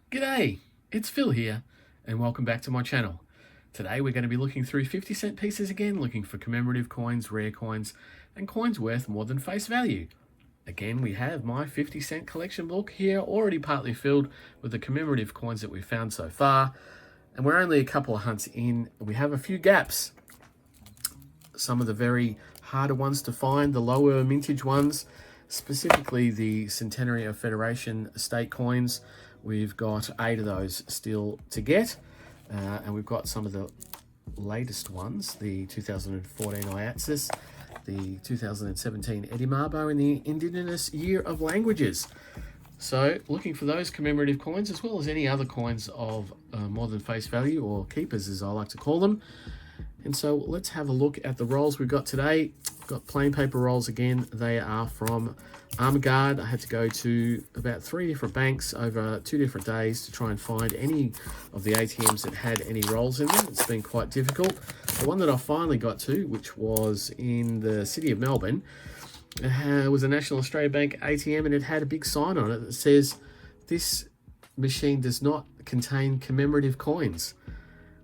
G'day, it's Phil here, and welcome back to my channel. Today we're going to be looking through 50-cent pieces again, looking for commemorative coins, rare coins, and coins worth more than face value. Again, we have my 50-cent collection book here, already partly filled with the commemorative coins that we've found so far, and we're only a couple of hunts in. We have a few gaps. Some of the very harder ones to find, the lower mintage ones, specifically the Centenary of Federation estate coins. We've got 8 of those still to get, and we've got some of the latest ones, the 2014 IATSIS, the 2017 Edimabo, and the Indigenous Year of Languages. So looking for those commemorative coins, as well as any other coins of more than face value, or keepers as I like to call them. And so let's have a look at the rolls we've got today. We've got plain paper rolls again. They are from Armaguard. I had to go to about 3 different banks over 2 different days to try and find any of the ATMs that had any rolls in them. It's been quite difficult. The one that I finally got to, which was in the city of Melbourne, it was a National Australia Bank ATM, and it had a big sign on it that says, "This machine does not contain commemorative coins,"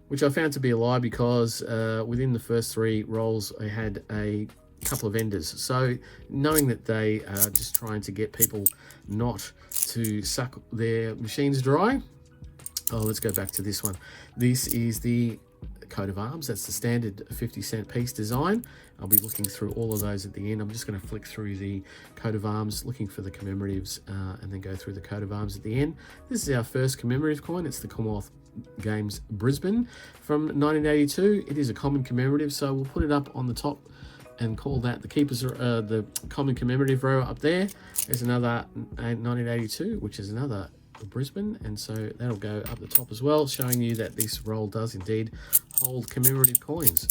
which I found to be a lie, because within the first 3 rolls I had a couple of vendors. So knowing that they are just trying to get people not to suck their machines dry. Oh, let's go back to this one. This is the coat of arms. That's the standard 50-cent piece design. I'll be looking through all of those at the end. I'm just going to flick through the coat of arms, looking for the commemoratives, and then go through the coat of arms at the end. This is our first commemorative coin. It's the Commonwealth Games Brisbane from 1982. It is a common commemorative, so we'll put it up on the top and call that the keepers, the common commemorative row up there. There's another 1982, which is another Brisbane, and so that'll go up the top as well, showing you that this roll does indeed hold commemorative coins.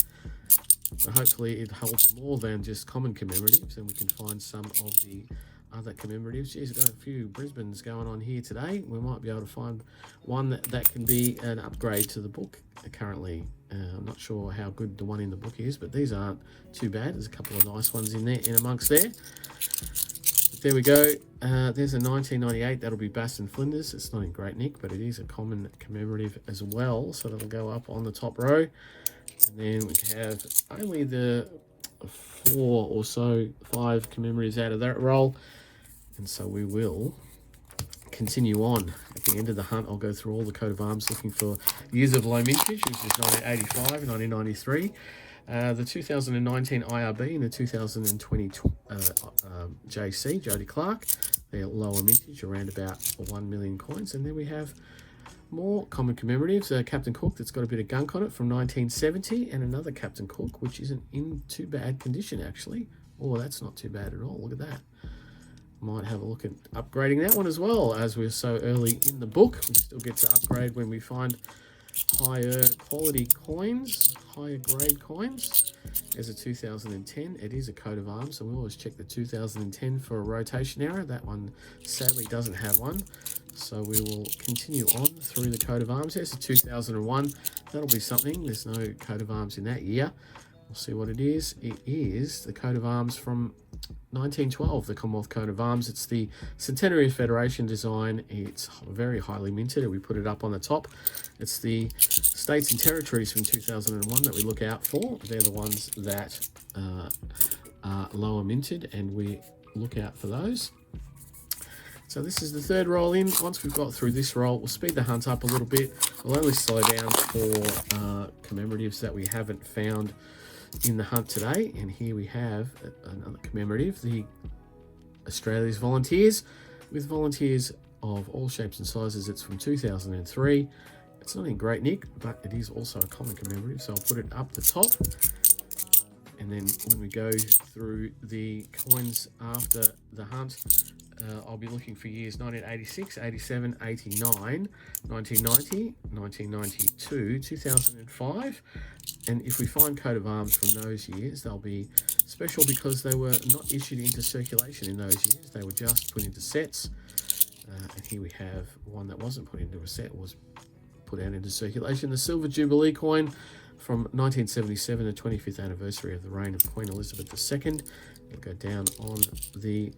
But hopefully it holds more than just common commemoratives, and we can find some of the other commemoratives. Geez, I've got a few Brisbanes going on here today. We might be able to find one that can be an upgrade to the book currently. I'm not sure how good the one in the book is, but these aren't too bad. There's a couple of nice ones in there, in amongst there. But there we go. There's a 1998. That'll be Bass and Flinders. It's not in great nick, but it is a common commemorative as well, so that'll go up on the top row. And then we have only the 4 or so, 5 commemoratives out of that roll. And so we will continue on. At the end of the hunt, I'll go through all the coat of arms looking for years of low mintage, which is 1985 and 1993. The 2019 IRB and the 2020 JC, Jody Clark, they're lower mintage, around about 1 million coins. And then we have more common commemoratives. Captain Cook, that's got a bit of gunk on it, from 1970, and another Captain Cook, which isn't in too bad condition, actually. Oh, that's not too bad at all. Look at that. Might have a look at upgrading that one as well. As we're so early in the book, we still get to upgrade when we find higher quality coins, higher grade coins. There's a 2010. It is a coat of arms, so we always check the 2010 for a rotation error. That one sadly doesn't have one, so we will continue on through the coat of arms. There's a 2001. That'll be something. There's no coat of arms in that year. We'll see what it is. It is the coat of arms from 1912, the Commonwealth coat of arms. It's the Centenary of Federation design. It's very highly minted, and we put it up on the top. It's the states and territories from 2001 that we look out for. They're the ones that are lower minted, and we look out for those. So this is the 3rd roll in. Once we've got through this roll, we'll speed the hunt up a little bit. We'll only slow down for commemoratives that we haven't found in the hunt today. And here we have another commemorative, the Australia's Volunteers, with volunteers of all shapes and sizes. It's from 2003. It's not in great nick, but it is also a common commemorative, so I'll put it up the top. And then when we go through the coins after the hunt, I'll be looking for years 1986, 87, 89, 1990, 1992, 2005. And if we find coat of arms from those years, they'll be special because they were not issued into circulation in those years. They were just put into sets. And here we have one that wasn't put into a set, was put out into circulation. The Silver Jubilee coin from 1977, the 25th anniversary of the reign of Queen Elizabeth II. It'll go down on the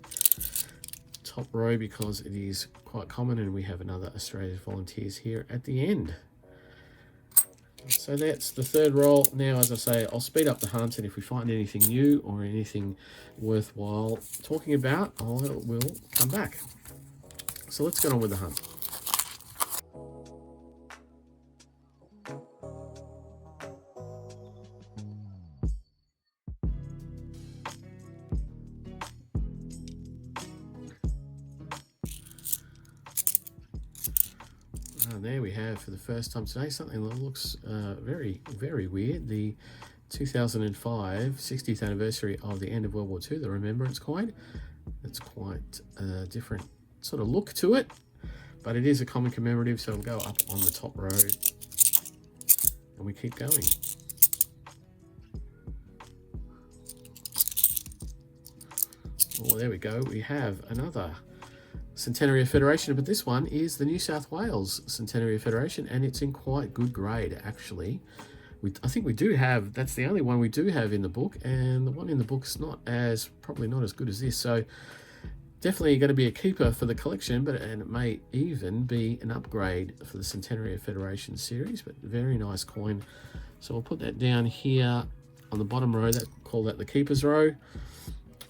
top row because it is quite common, and we have another Australia's Volunteers here at the end. So that's the third roll. Now, as I say, I'll speed up the hunt, and if we find anything new or anything worthwhile talking about, we'll come back. So let's get on with the hunt. There we have, for the first time today, something that looks very, very weird. The 2005 60th anniversary of the end of World War II, the Remembrance coin. It's quite a different sort of look to it, but it is a common commemorative, so it'll go up on the top row, and we keep going. Oh, there we go. We have another Centenary of Federation, but this one is the New South Wales Centenary of Federation, and it's in quite good grade, actually. I think we do have, that's the only one we do have in the book, and the one in the book's probably not as good as this, so definitely going to be a keeper for the collection, and it may even be an upgrade for the Centenary of Federation series, but very nice coin. So we'll put that down here on the bottom row, call that the keeper's row.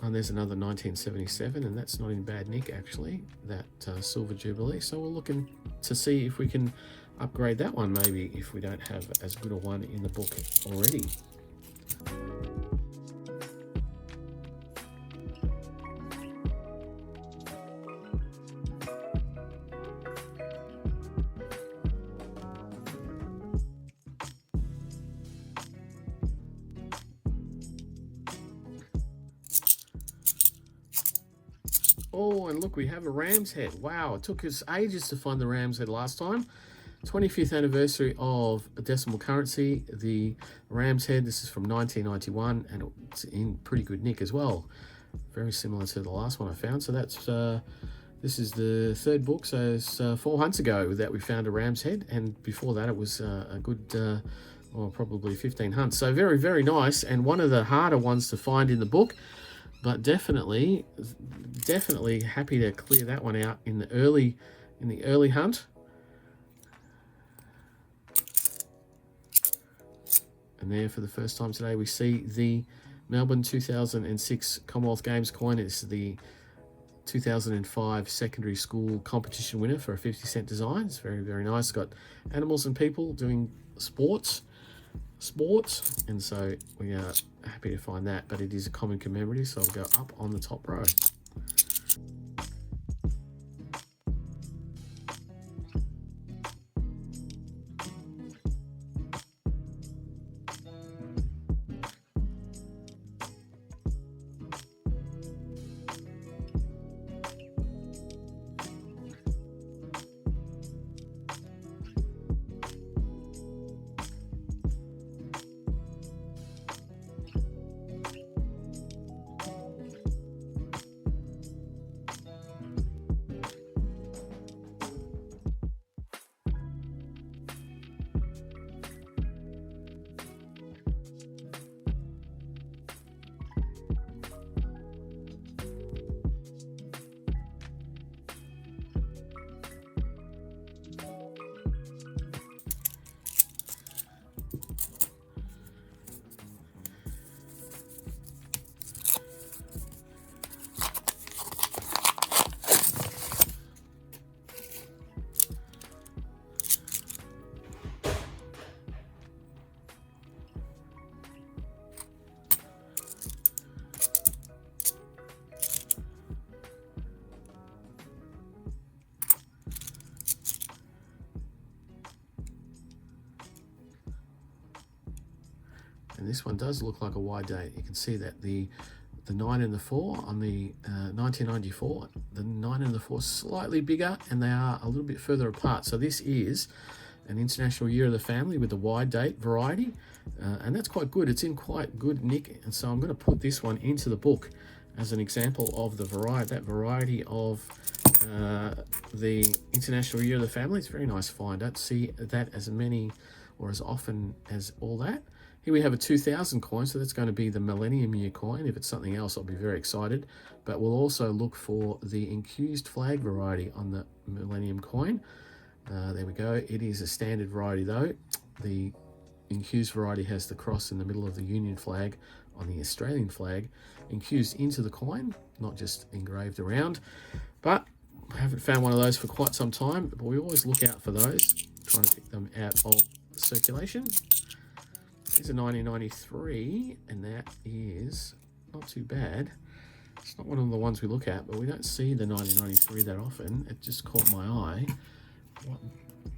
And there's another 1977, and that's not in bad nick, actually, that Silver Jubilee. So we're looking to see if we can upgrade that one, maybe, if we don't have as good a one in the book already. Oh, and look, we have a ram's head. Wow, it took us ages to find the ram's head last time. 25th anniversary of a decimal currency, the ram's head. This is from 1991, and it's in pretty good nick as well. Very similar to the last one I found. So that's this is the third book, so it's 4 hunts ago that we found a ram's head, and before that it was a good, well, probably 15 hunts. So very, very nice, and one of the harder ones to find in the book. But definitely happy to clear that one out in the early hunt. And there, for the first time today, we see the Melbourne 2006 Commonwealth Games coin. It's the 2005 secondary school competition winner for a 50-cent design. It's very, very nice. It's got animals and people doing sports, and so we are happy to find that, but it is a common commemorative, so I'll go up on the top row. And this one does look like a wide date. You can see that the 9 and the 4 on the 1994, the 9 and the 4 slightly bigger, and they are a little bit further apart. So this is an International Year of the Family with the wide date variety, and that's quite good. It's in quite good nick, and so I'm going to put this one into the book as an example of the variety of the International Year of the Family. It's a very nice find. I don't see that as many or as often as all that. Here we have a 2000 coin, so that's going to be the Millennium Year coin. If it's something else, I'll be very excited. But we'll also look for the encused flag variety on the Millennium coin. There we go. It is a standard variety though. The encused variety has the cross in the middle of the Union flag on the Australian flag, encused into the coin, not just engraved around. But I haven't found one of those for quite some time, but we always look out for those, trying to pick them out of circulation. Here's a 1993, and that is not too bad. It's not one of the ones we look at, but we don't see the 1993 that often. It just caught my eye.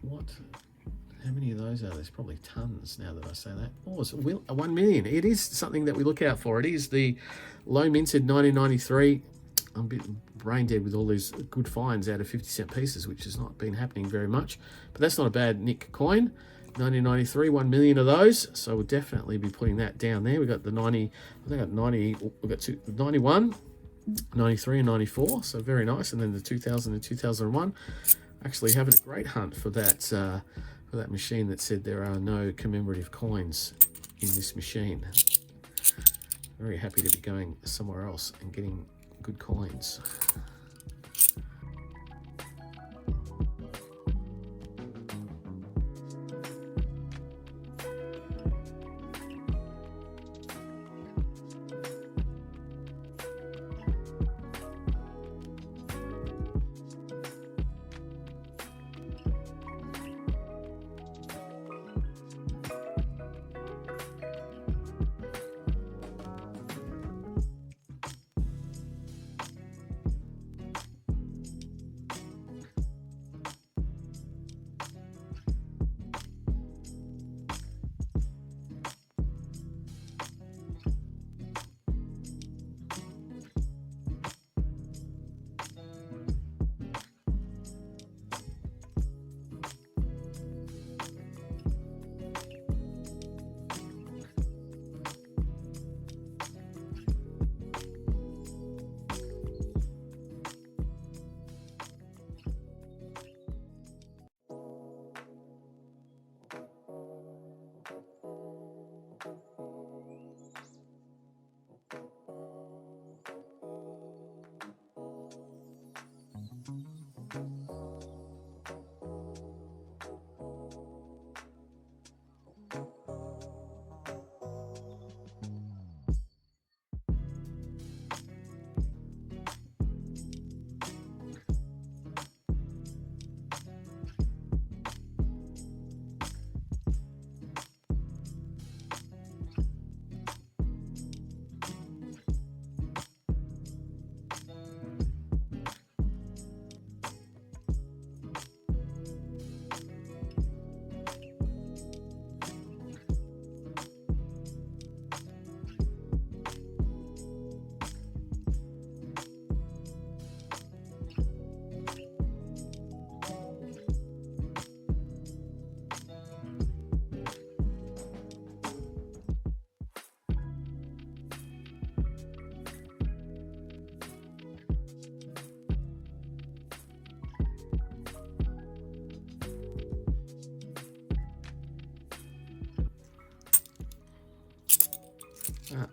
What? How many of those are there? There's probably tons now that I say that. Oh, it's 1 million. It is something that we look out for. It is the low minted 1993. I'm a bit brain dead with all these good finds out of 50-cent pieces, which has not been happening very much. But that's not a bad nick coin. 1993, 1 million of those. So we'll definitely be putting that down there. We've got the 90, I think 90, we've got 91, 93 and 94. So very nice. And then the 2000 and 2001. Actually having a great hunt for that machine that said there are no commemorative coins in this machine. Very happy to be going somewhere else and getting good coins.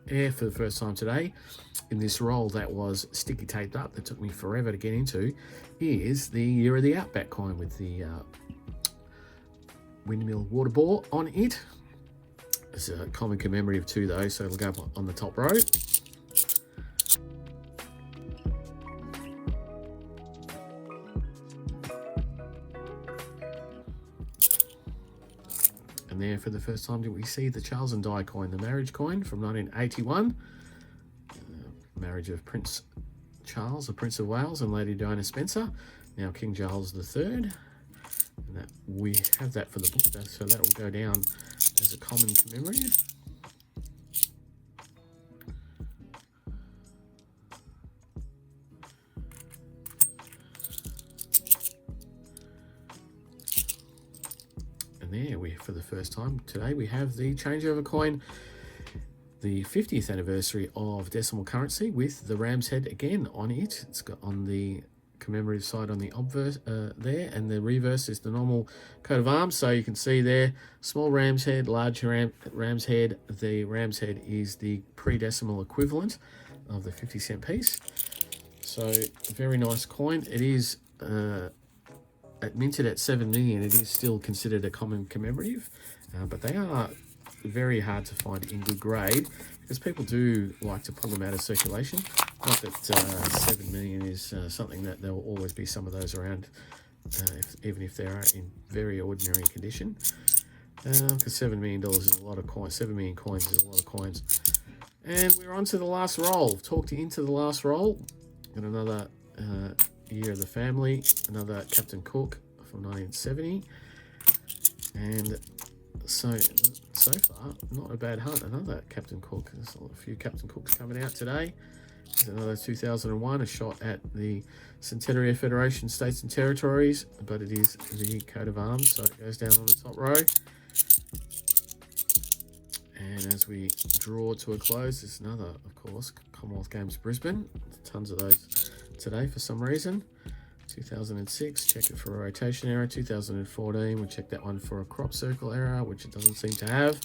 Air for the first time today in this roll that was sticky taped up, that took me forever to get into, is the Year of the Outback coin with the windmill water ball on it. It's a common commemorative too though, so it'll go up on the top row. And there for the first time we see the Charles and Di coin, the marriage coin from 1981. Marriage of Prince Charles, the Prince of Wales, and Lady Diana Spencer, now King Charles III. And that we have that for the book, so that will go down as a common commemorative. There we, for the first time today, we have the changeover coin, the 50th anniversary of decimal currency, with the ram's head again on it. It's got on the commemorative side on the obverse there, and the reverse is the normal coat of arms. So you can see there, small ram's head, large ram's head. The ram's head is the pre-decimal equivalent of the 50-cent piece. So very nice coin. It is minted at 7 million. It is still considered a common commemorative, but they are very hard to find in good grade because people do like to pull them out of circulation. Not that 7 million is something that there will always be some of those around, even if they are in very ordinary condition. Because $7 million is a lot of coins. 7 million coins is a lot of coins. And we're on to the last roll. Talked into the last roll. Got another Year of the Family, another Captain Cook from 1970. And so far, not a bad hunt. Another Captain Cook. There's a few Captain Cooks coming out today. There's another 2001, a shot at the Centenary of Federation States and Territories, but it is the coat of arms, so it goes down on the top row. And as we draw to a close, there's another, of course, Commonwealth Games Brisbane. Tons of those today for some reason. 2006, check it for a rotation error. 2014, we'll check that one for a crop circle error, which it doesn't seem to have.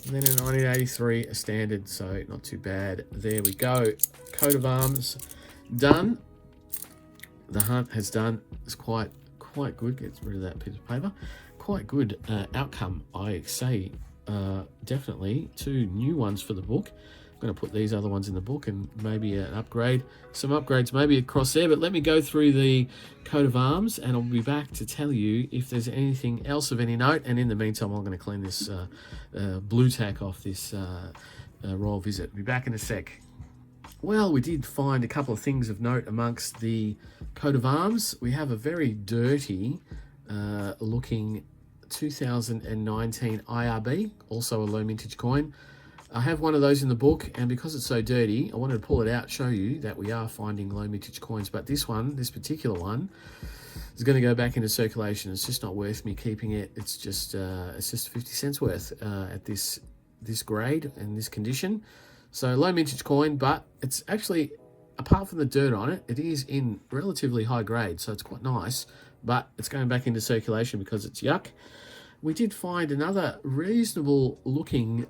And then in 1983, a standard, so not too bad. There we go. Coat of arms done. The hunt has done. It's quite good. Get rid of that piece of paper. Quite good outcome, I say. Definitely 2 new ones for the book. I'm going to put these other ones in the book and maybe an upgrade, some upgrades maybe across there. But let me go through the coat of arms and I'll be back to tell you if there's anything else of any note. And in the meantime, I'm going to clean this blue tack off this Royal Visit. Be back in a sec. Well, we did find a couple of things of note amongst the coat of arms. We have a very dirty looking 2019 IRB, also a low mintage coin. I have one of those in the book, and because it's so dirty, I wanted to pull it out, show you that we are finding low mintage coins. But this one, this particular one, is going to go back into circulation. It's just not worth me keeping it. It's just 50 cents worth at this grade and this condition. So low mintage coin, but it's actually, apart from the dirt on it, it is in relatively high grade, so it's quite nice. But it's going back into circulation because it's yuck. We did find another reasonable looking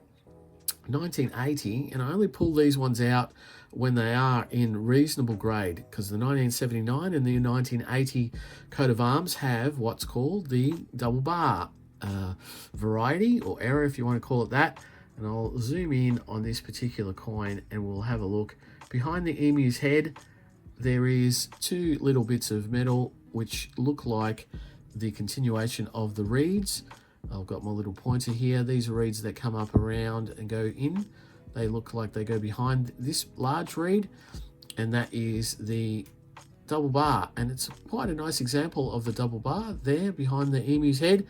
1980, and I only pull these ones out when they are in reasonable grade, because the 1979 and the 1980 coat of arms have what's called the double bar variety, or error if you want to call it that. And I'll zoom in on this particular coin and we'll have a look. Behind the emu's head there is 2 little bits of metal which look like the continuation of the reeds. I've got my little pointer here. These are reeds that come up around and go in. They look like they go behind this large reed, and that is the double bar. And it's quite a nice example of the double bar there behind the emu's head.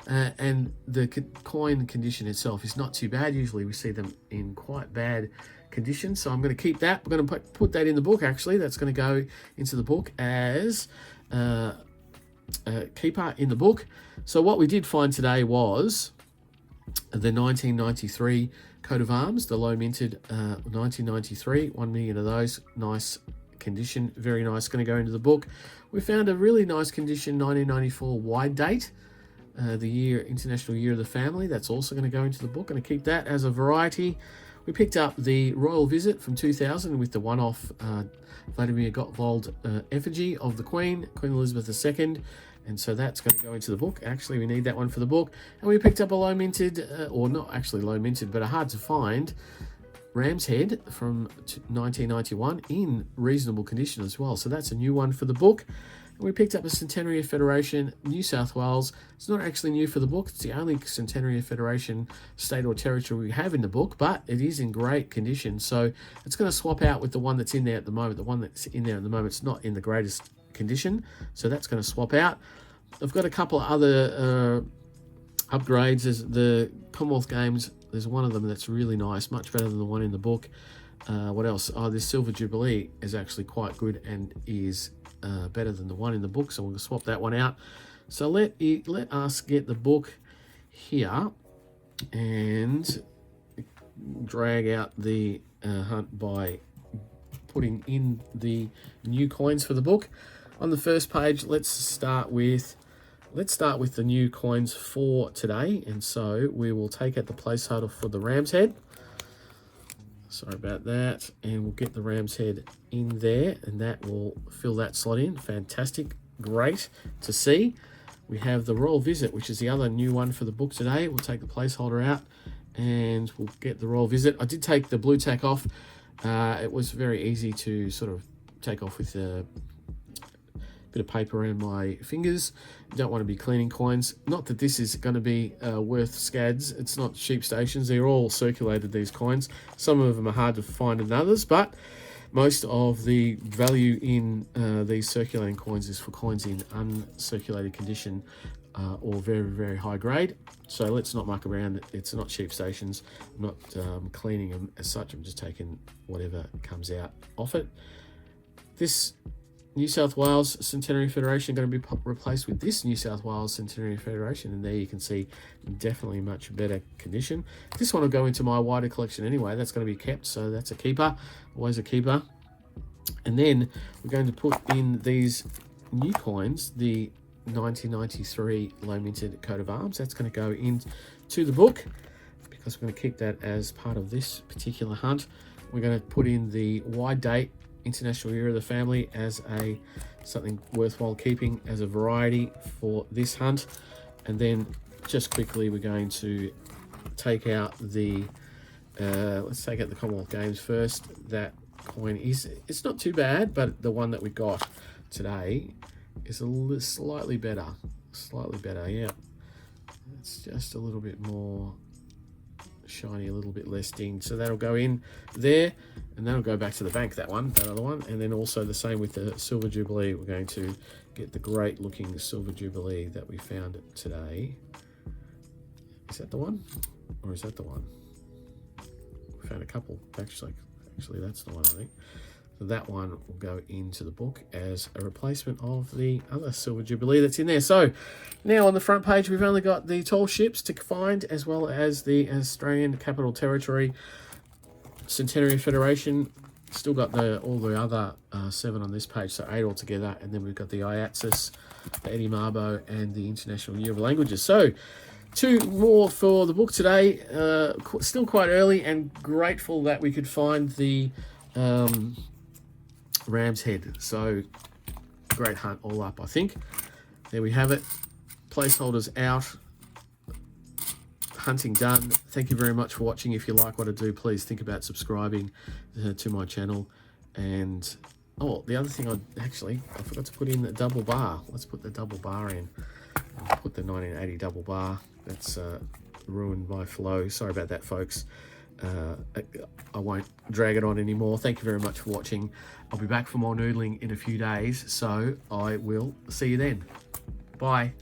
And the coin condition itself is not too bad. Usually we see them in quite bad condition, so I'm going to keep that. We're going to put that in the book. Actually, that's going to go into the book as keeper in the book. So what we did find today was the 1993 coat of arms, the low minted 1993, 1 million of those. Nice condition, very nice, going to go into the book. We found a really nice condition 1994 wide date, the year, International Year of the Family. That's also going to go into the book. Going to keep that as a variety. We picked up the Royal Visit from 2000 with the one-off Vladimir Gottwald effigy of the Queen Elizabeth II, and so that's going to go into the book. Actually, we need that one for the book. And we picked up a low minted, or not actually low minted, but a hard to find ram's head from 1991 in reasonable condition as well. So that's a new one for the book. We picked up a Centenary of Federation, New South Wales. It's not actually new for the book. It's the only Centenary of Federation state or territory we have in the book, but it is in great condition. So it's going to swap out with the one that's in there at the moment. The one that's in there at the moment is not in the greatest condition, so that's going to swap out. I've got a couple of other upgrades. There's the Commonwealth Games. There's one of them that's really nice, much better than the one in the book. What else? Oh, this Silver Jubilee is actually quite good and is better than the one in the book, so we'll swap that one out. So let us get the book here and drag out the hunt by putting in the new coins for the book. On the first page, let's start with the new coins for today. And so we will take out the placeholder for the ram's head. Sorry about that. And we'll get the ram's head in there, and that will fill that slot in. Fantastic. Great to see. We have the Royal Visit, which is the other new one for the book today. We'll take the placeholder out and we'll get the Royal Visit. I did take the blue tack off. It was very easy to sort of take off with a bit of paper around my fingers. You don't want to be cleaning coins. Not that this is going to be worth scads. It's not sheep stations. They're all circulated, these coins. Some of them are hard to find than others, but most of the value in these circulating coins is for coins in uncirculated condition or very, very high grade. So let's not muck around. It's not sheep stations. I'm not cleaning them as such. I'm just taking whatever comes out off it. This New South Wales Centenary Federation going to be replaced with this New South Wales Centenary Federation, and there you can see definitely much better condition. This one will go into my wider collection anyway. That's going to be kept, so that's a keeper, always a keeper. And then we're going to put in these new coins, the 1993 low minted coat of arms. That's going to go into the book because we're going to keep that as part of this particular hunt. We're going to put in the wide date International Year of the Family as something worthwhile keeping as a variety for this hunt. And then just quickly we're going to take out the let's take out the Commonwealth Games first. That coin it's not too bad, but the one that we got today is slightly better. Yeah, it's just a little bit more shiny, a little bit less dinged, so that'll go in there, and that'll go back to the bank, that other one. And then also the same with the Silver Jubilee. We're going to get the great looking Silver Jubilee that we found today. Is that the one, or is that the one? We found a couple, actually that's the one, I think. So that one will go into the book as a replacement of the other Silver Jubilee that's in there. So now on the front page, we've only got the tall ships to find, as well as the Australian Capital Territory Centenary Federation. Still got all the other 7 on this page, so 8 altogether. And then we've got the IATSIS, the Eddie Mabo, and the International Year of Languages. So 2 more for the book today. Still quite early, and grateful that we could find the ram's head. So great hunt all up, I think. There we have it. Placeholders out. Hunting done. Thank you very much for watching. If you like what I do, please think about subscribing to my channel. And the other thing I forgot to put in the double bar. Let's put the double bar in. I'll put the 1980 double bar. That's ruined my flow. Sorry about that, folks. I won't drag it on anymore. Thank you very much for watching. I'll be back for more noodling in a few days, so I will see you then. Bye.